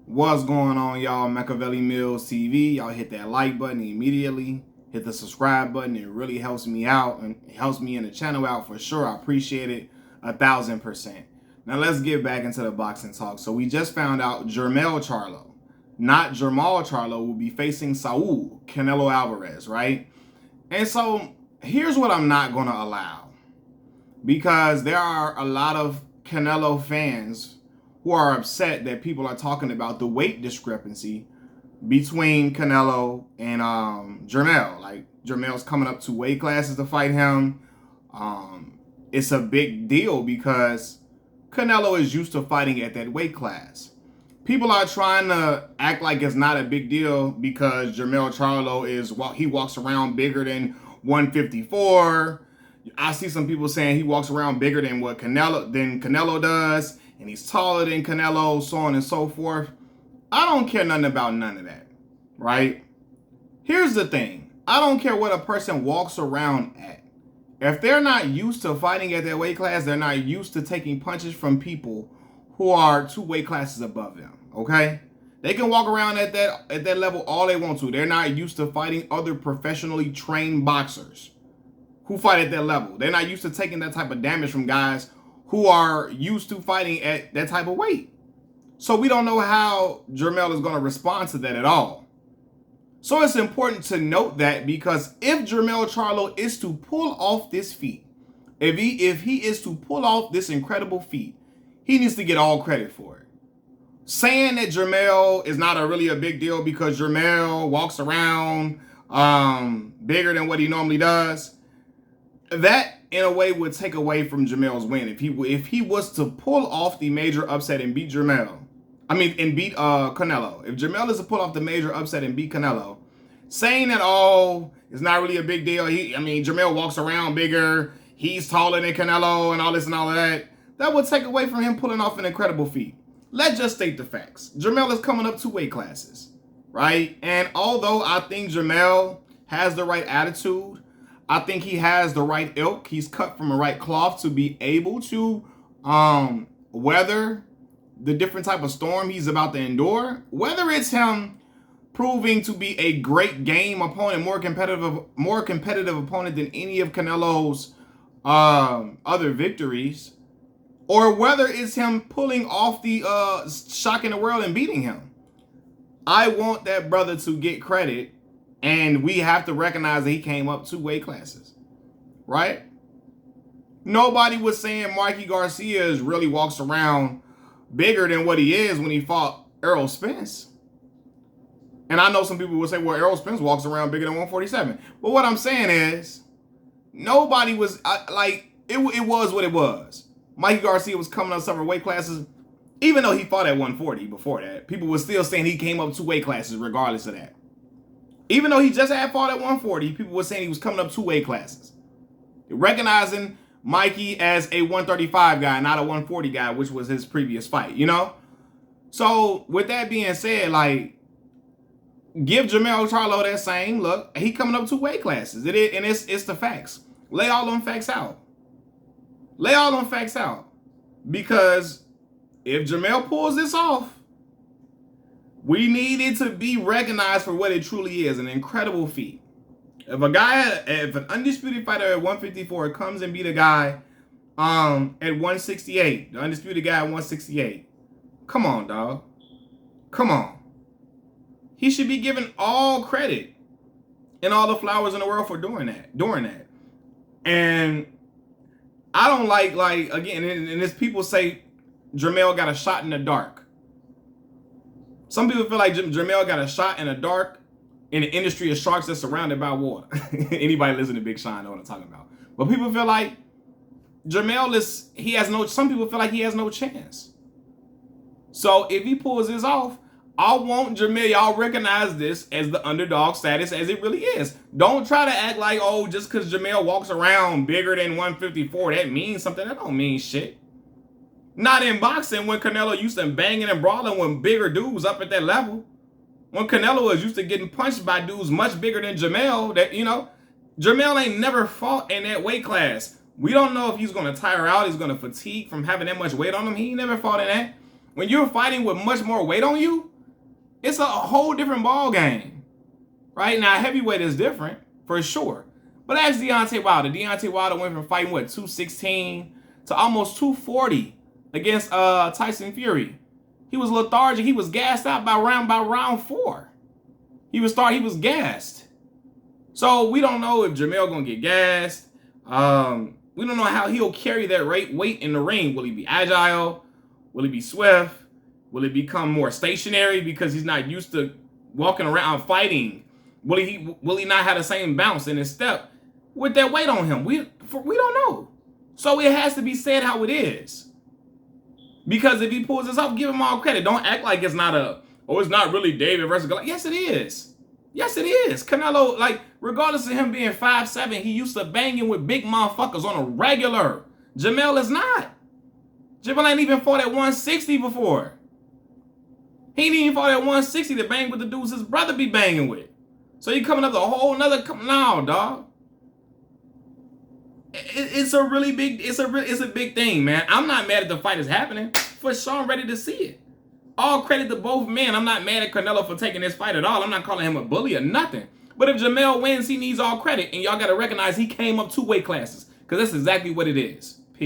What's going on, y'all? Machiavelli Mills TV. Y'all hit that like button immediately. Hit the subscribe button. It really helps me out and helps me in the channel out for sure. I appreciate it 1,000%. Now let's get back into the boxing talk. So we just found out Jermell Charlo, not Jermall Charlo, will be facing Saul Canelo Alvarez, right? And so here's what I'm not going to allow, because there are a lot of Canelo fans who are upset that people are talking about the weight discrepancy between Canelo and Jermell. Like, Jermell's coming up 2 weight classes to fight him. It's a big deal because Canelo is used to fighting at that weight class. People are trying to act like it's not a big deal because Jermell Charlo he walks around bigger than 154. I see some people saying he walks around bigger than what Canelo does, and he's taller than Canelo, so on and so forth. I don't care nothing about none of that, right? Here's the thing. I don't care what a person walks around at. If they're not used to fighting at that weight class, they're not used to taking punches from people who are 2 weight classes above them, okay? They can walk around at that level all they want to. They're not used to fighting other professionally trained boxers who fight at that level. They're not used to taking that type of damage from guys who are used to fighting at that type of weight. So we don't know how Jermell is going to respond to that at all. So it's important to note that, because if Jermell Charlo is to pull off this feat, if he is to pull off this incredible feat, he needs to get all credit for it. Saying that Jermell is not really a big deal because Jermell walks around bigger than what he normally does, that in a way would take away from Jermell's win. If he was to pull off the major upset and beat Canelo. If Jermell is to pull off the major upset and beat Canelo, saying that, oh, it's not really a big deal. Jermell walks around bigger, he's taller than Canelo and all this and all of that, that would take away from him pulling off an incredible feat. Let's just state the facts. Jermell is coming up 2 weight classes, right? And although I think Jermell has the right attitude, I think he has the right ilk. He's cut from the right cloth to be able to weather the different type of storm he's about to endure. Whether it's him proving to be a great game opponent, more competitive opponent than any of Canelo's other victories, or whether it's him pulling off the shocking the world and beating him. I want that brother to get credit. And we have to recognize that he came up 2 weight classes, right? Nobody was saying Mikey Garcia really walks around bigger than what he is when he fought Errol Spence. And I know some people will say, well, Errol Spence walks around bigger than 147. But what I'm saying is, nobody was, it was what it was. Mikey Garcia was coming up several weight classes. Even though he fought at 140 before that, people were still saying he came up 2 weight classes regardless of that. Even though he just had fought at 140, people were saying he was coming up 2 weight classes. Recognizing Mikey as a 135 guy, not a 140 guy, which was his previous fight, you know? So with that being said, give Jermell Charlo that same look. He coming up 2 weight classes. It's the facts. Lay all them facts out. Lay all them facts out. Because if Jermell pulls this off, we need it to be recognized for what it truly is, an incredible feat. If an undisputed fighter at 154 comes and beat a guy at 168, the undisputed guy at 168, come on, dog. Come on. He should be given all credit and all the flowers in the world for doing that. And I don't again, and as people say, Jermell got a shot in the dark. Some people feel like Jermell got a shot in the dark in the industry of sharks that's surrounded by water. Anybody listening to Big Sean know what I'm talking about. But people feel like Jermell some people feel like he has no chance. So if he pulls this off, I want Jermell, y'all recognize this as the underdog status as it really is. Don't try to act like, oh, just because Jermell walks around bigger than 154, that means something. That don't mean shit. Not in boxing, when Canelo used to banging and brawling with bigger dudes up at that level. When Canelo was used to getting punched by dudes much bigger than Jermell, Jermell ain't never fought in that weight class. We don't know if he's going to tire out, he's going to fatigue from having that much weight on him. He ain't never fought in that. When you're fighting with much more weight on you, It's a whole different ball game. Right? Now, heavyweight is different, for sure. But ask Deontay Wilder. Deontay Wilder went from fighting, 216 to almost 240 against Tyson Fury. He was lethargic. He was gassed out by round 4. He was gassed. So we don't know if Jermell gonna get gassed. We don't know how he'll carry that weight in the ring. Will he be agile? Will he be swift? Will he become more stationary because he's not used to walking around fighting? Will he not have the same bounce in his step with that weight on him? We don't know. So it has to be said how it is. Because if he pulls this off, give him all credit. Don't act like it's not it's not really David versus Goliath. Yes, it is. Yes, it is. Canelo, like, regardless of him being 5'7", he used to banging with big motherfuckers on a regular. Jermell is not. Jermell ain't even fought at 160 before. He ain't even fought at 160 to bang with the dudes his brother be banging with. So you coming up to a whole nother, no, dog. It's a really big, it's a big thing, man. I'm not mad at the fight is happening. For sure, I'm ready to see it. All credit to both men. I'm not mad at Canelo for taking this fight at all. I'm not calling him a bully or nothing. But if Jermell wins, he needs all credit. And y'all got to recognize he came up 2 weight classes. Because that's exactly what it is.